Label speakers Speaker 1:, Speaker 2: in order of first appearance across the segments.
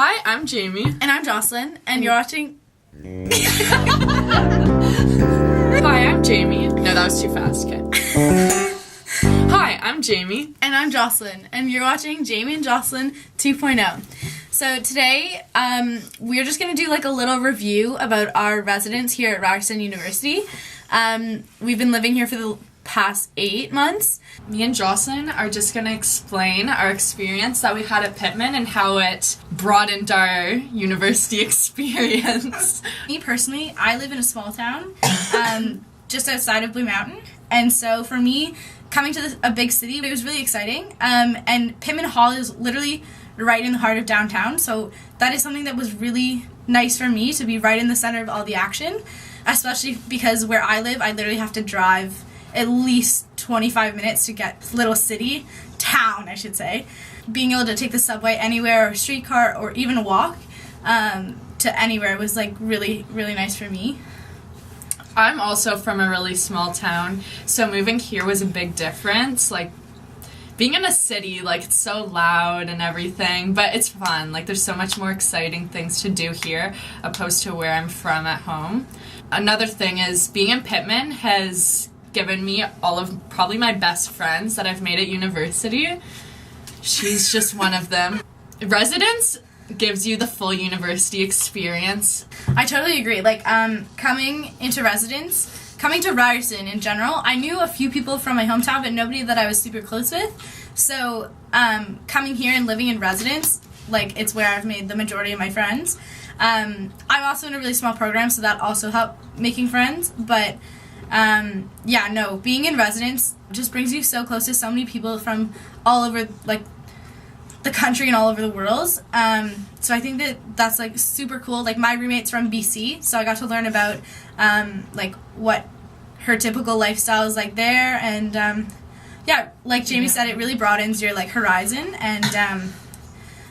Speaker 1: Hi, I'm Jamie.
Speaker 2: And I'm Jocelyn, and you're watching...
Speaker 1: Hi, I'm Jamie. No, that was too fast, okay. Hi, I'm Jamie.
Speaker 2: And I'm Jocelyn, and you're watching Jamie and Jocelyn 2.0. So today, we're just going to do like a little review about our residence here at Ryerson University. We've been living here for the past 8 months.
Speaker 1: Me and Jocelyn are just going to explain our experience that we had at Pitman and how it broadened our university experience.
Speaker 2: Me personally, I live in a small town just outside of Blue Mountain, and so for me, coming to a big city, it was really exciting, and Pitman Hall is literally right in the heart of downtown, so that is something that was really nice for me, to be right in the center of all the action, especially because where I live, I literally have to drive at least 25 minutes to get little town, I should say. Being able to take the subway anywhere, or streetcar, or even walk to anywhere was like really, really nice for me.
Speaker 1: I'm also from a really small town, so moving here was a big difference. Like, being in a city, like, it's so loud and everything, but it's fun. Like, there's so much more exciting things to do here opposed to where I'm from at home. Another thing is being in Pitman has given me all of probably my best friends that I've made at university. She's just one of them. Residence gives you the full university experience.
Speaker 2: I totally agree. Like, coming into residence, coming to Ryerson in general, I knew a few people from my hometown, but nobody that I was super close with. So, coming here and living in residence, like, it's where I've made the majority of my friends. I'm also in a really small program, so that also helped making friends, but being in residence just brings you so close to so many people from all over, like, the country and all over the world. So I think that's, like, super cool. Like, my roommate's from BC, so I got to learn about, like, what her typical lifestyle is like there, and, like Jamie said, it really broadens your, like, horizon, and,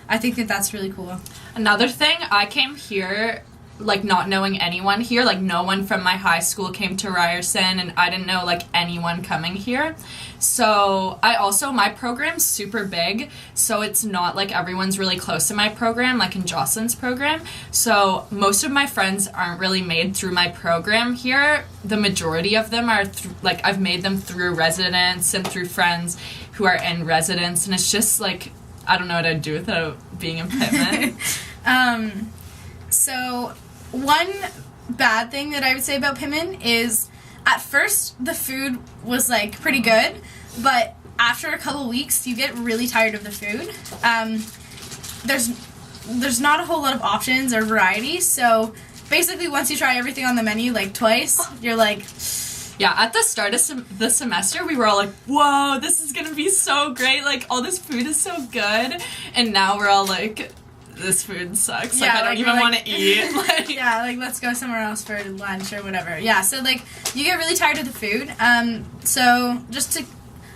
Speaker 2: I think that's really cool.
Speaker 1: Another thing, I came here like not knowing anyone here, like no one from my high school came to Ryerson, and I didn't know like anyone coming here. So my program's super big, so it's not like everyone's really close to my program like in Jocelyn's program. So most of my friends aren't really made through my program here. The majority of them are like I've made them through residence and through friends who are in residence, and it's just like I don't know what I'd do without being in Pitman.
Speaker 2: So one bad thing that I would say about Pitman is at first the food was like pretty good, but after a couple weeks you get really tired of the food. There's not a whole lot of options or variety, so basically once you try everything on the menu like twice, you're like...
Speaker 1: Yeah, at the start of the semester, we were all like, whoa, this is going to be so great, like, all this food is so good, and now we're all like, this food sucks, like, I don't even want to eat, like...
Speaker 2: Yeah, like, let's go somewhere else for lunch or whatever. Yeah, so, like, you get really tired of the food, so just to,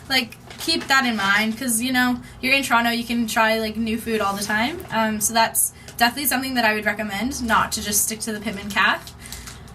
Speaker 2: like, keep that in mind, because, you know, you're in Toronto, you can try, like, new food all the time, so that's definitely something that I would recommend, not to just stick to the Pitman Cafe.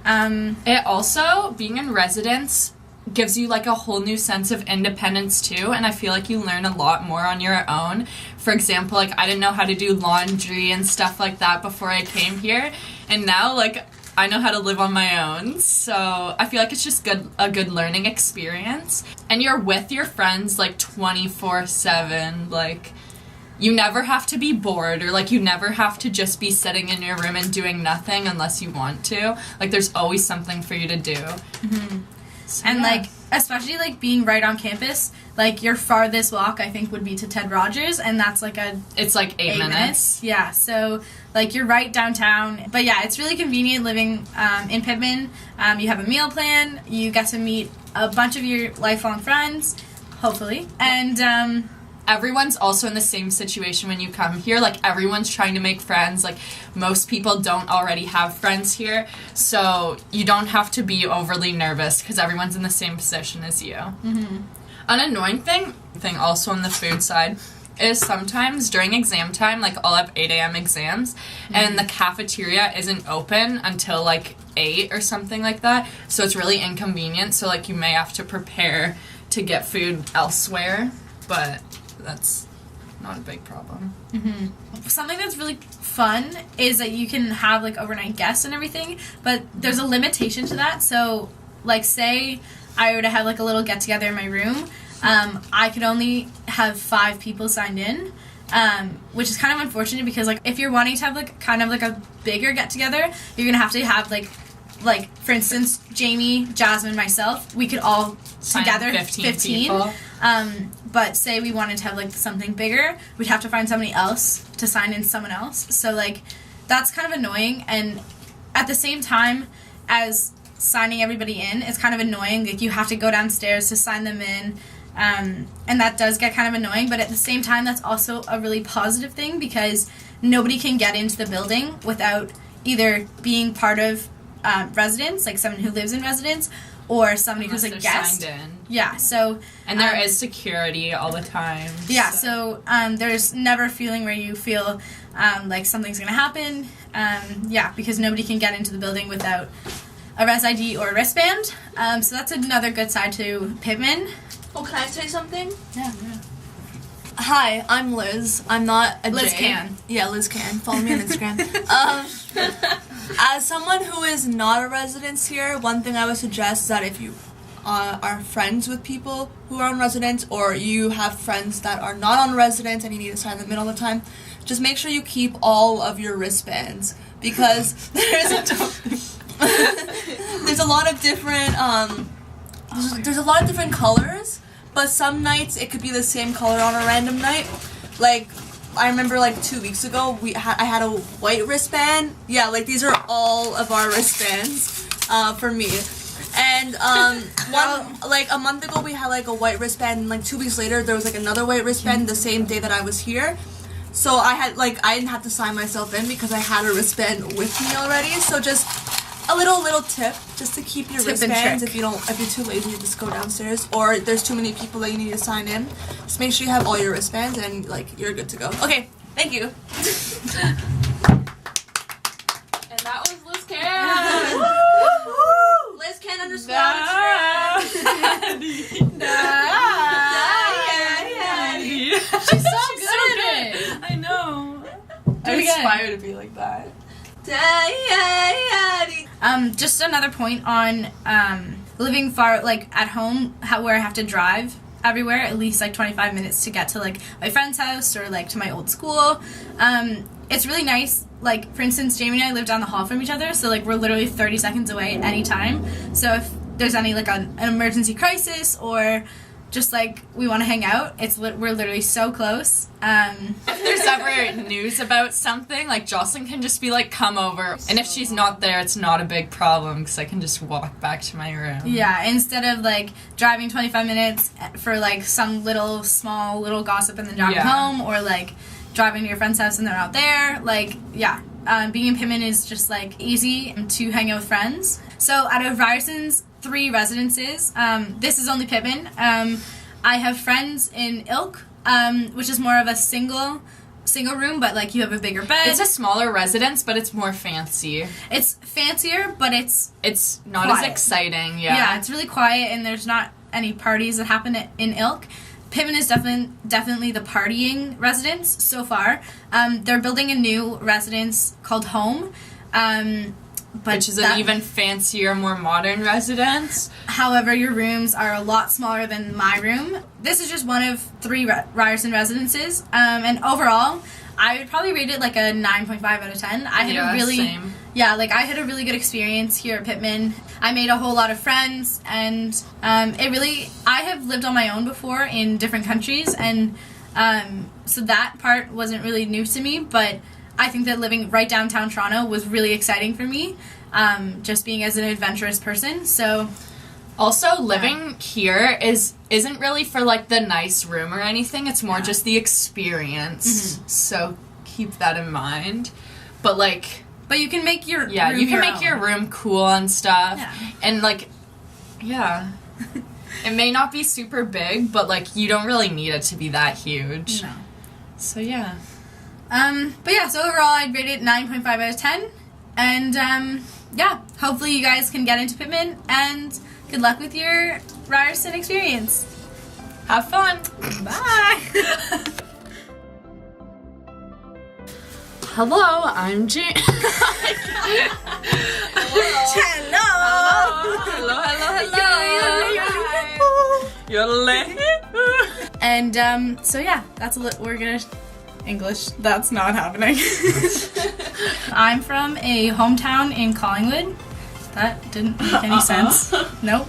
Speaker 1: It also, being in residence, gives you like a whole new sense of independence too, and I feel like you learn a lot more on your own. For example, like I didn't know how to do laundry and stuff like that before I came here, and now like I know how to live on my own, so I feel like it's just a good learning experience. And you're with your friends like 24/7, like you never have to be bored, or like you never have to just be sitting in your room and doing nothing unless you want to. Like there's always something for you to do.
Speaker 2: Mm-hmm. So, and like especially like being right on campus, like your farthest walk I think would be to Ted Rogers, and that's like
Speaker 1: it's like 8 minutes.
Speaker 2: Yeah, so like you're right downtown. But yeah, it's really convenient living in Pitman. You have a meal plan, you get to meet a bunch of your lifelong friends, hopefully, and
Speaker 1: everyone's also in the same situation when you come here. Like, everyone's trying to make friends. Like, most people don't already have friends here, so you don't have to be overly nervous because everyone's in the same position as you.
Speaker 2: Mm-hmm.
Speaker 1: An annoying thing also on the food side is sometimes during exam time, like, I'll have 8 a.m. exams, and the cafeteria isn't open until, like, 8 or something like that, so it's really inconvenient, so, like, you may have to prepare to get food elsewhere, but that's not a big problem.
Speaker 2: Mm-hmm. Something that's really fun is that you can have like overnight guests and everything, but there's a limitation to that. So like say I were to have like a little get together in my room, I could only have 5 people signed in, which is kind of unfortunate because like if you're wanting to have like kind of like a bigger get together, you're gonna have to have like for instance Jamie, Jasmine, myself, we could all
Speaker 1: Sign
Speaker 2: together
Speaker 1: 15 people.
Speaker 2: But say we wanted to have like something bigger, we'd have to find somebody else to sign in someone else. So like that's kind of annoying, and at the same time as signing everybody in, it's kind of annoying. Like you have to go downstairs to sign them in, and that does get kind of annoying. But at the same time, that's also a really positive thing because nobody can get into the building without either being part of residence, like someone who lives in residence, or somebody
Speaker 1: Unless
Speaker 2: who's a
Speaker 1: they're
Speaker 2: guest.
Speaker 1: signed in.
Speaker 2: Yeah, so...
Speaker 1: And there is security all the time.
Speaker 2: Yeah, so there's never a feeling where you feel like something's going to happen. Yeah, because nobody can get into the building without a res ID or a wristband. So that's another good side to Pitman.
Speaker 3: Oh, can I say something?
Speaker 2: Yeah.
Speaker 3: Hi, I'm Liz. I'm not a
Speaker 2: Liz
Speaker 3: J.
Speaker 2: Can.
Speaker 3: Yeah, Liz Can. Follow me on Instagram. As someone who is not a resident here, one thing I would suggest is that if you are friends with people who are on residence, or you have friends that are not on residence and you need to sign them in all the time, just make sure you keep all of your wristbands, because there's a lot of different there's a lot of different colors, but some nights it could be the same color on a random night. Like I remember like 2 weeks ago I had a white wristband. Yeah, like these are all of our wristbands for me. And a month ago we had like a white wristband, and like 2 weeks later there was like another white wristband the same day that I was here. So I didn't have to sign myself in because I had a wristband with me already. So just a little tip, just to keep your wristbands if you're too lazy to just go downstairs, or there's too many people that you need to sign in. Just make sure you have all your wristbands and like you're good to go. Okay, thank you.
Speaker 1: And that was Liz Can.
Speaker 3: Liz Can underscore on Instagram.
Speaker 2: She's so good at it.
Speaker 1: I know.
Speaker 2: Do it again.
Speaker 1: Aspire to be like that.
Speaker 2: Just another point on living far, like at home, where I have to drive everywhere, at least like 25 minutes to get to like my friend's house or like to my old school. It's really nice. Like for instance, Jamie and I live down the hall from each other, so like we're literally 30 seconds away at any time. So if there's any like an emergency crisis or just like we want to hang out, we're literally so close.
Speaker 1: If there's ever news about something, like Jocelyn can just be like, come over. And if she's not there, it's not a big problem because I can just walk back to my room.
Speaker 2: Yeah, instead of like driving 25 minutes for like some small little gossip and then driving home, or like driving to your friend's house and they're not there. Like, yeah, being in Pitman is just like easy to hang out with friends. So out of Ryerson's 3 residences, this is only Pitman. I have friends in Ilk, which is more of a single room, but like you have a bigger bed.
Speaker 1: It's a smaller residence, but it's more fancy.
Speaker 2: It's fancier, but it's
Speaker 1: not
Speaker 2: quiet.
Speaker 1: as exciting.
Speaker 2: Yeah, it's really quiet, and there's not any parties that happen in Ilk. Pitman is definitely the partying residence so far. They're building a new residence called Home,
Speaker 1: which is an even fancier, more modern residence.
Speaker 2: However, your rooms are a lot smaller than my room. This is just one of 3 Ryerson residences, and overall, I would probably rate it like a 9.5 out of 10. I had a really,
Speaker 1: same.
Speaker 2: Yeah, like I had a really good experience here at Pitman. I made a whole lot of friends, and I have lived on my own before in different countries, and so that part wasn't really new to me, but I think that living right downtown Toronto was really exciting for me, just being as an adventurous person. So,
Speaker 1: also living here isn't really for like the nice room or anything. It's more just the experience. Mm-hmm. So keep that in mind. But
Speaker 2: you can make your room
Speaker 1: you can
Speaker 2: your
Speaker 1: make
Speaker 2: own.
Speaker 1: your room cool and stuff.
Speaker 2: Yeah.
Speaker 1: And it may not be super big, but like you don't really need it to be that huge.
Speaker 2: No.
Speaker 1: So yeah.
Speaker 2: So overall I'd rate it 9.5 out of 10. And hopefully you guys can get into Pitman, and good luck with your Ryerson experience.
Speaker 1: Have fun.
Speaker 2: Bye.
Speaker 1: Hello, I'm Jean. Hello.
Speaker 2: And so yeah, we're gonna English. That's not happening. I'm from a hometown in Collingwood. That didn't make any sense. Nope.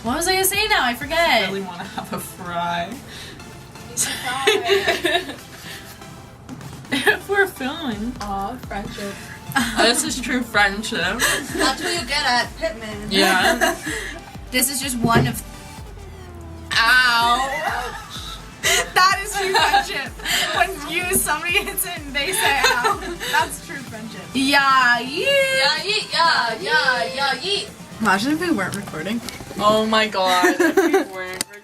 Speaker 2: What was I gonna say now? I forget.
Speaker 1: I really want to have a fry. If we're filming.
Speaker 3: Aw, friendship.
Speaker 1: This is true friendship.
Speaker 3: That's what you get at Pitman.
Speaker 1: Yeah.
Speaker 2: This is just one of.
Speaker 1: Ow.
Speaker 2: That is true friendship. When somebody hits it and they say ow. That's true friendship. Yeah,
Speaker 3: Yeah.
Speaker 2: Imagine if we weren't recording.
Speaker 1: Oh my god. If we weren't recording.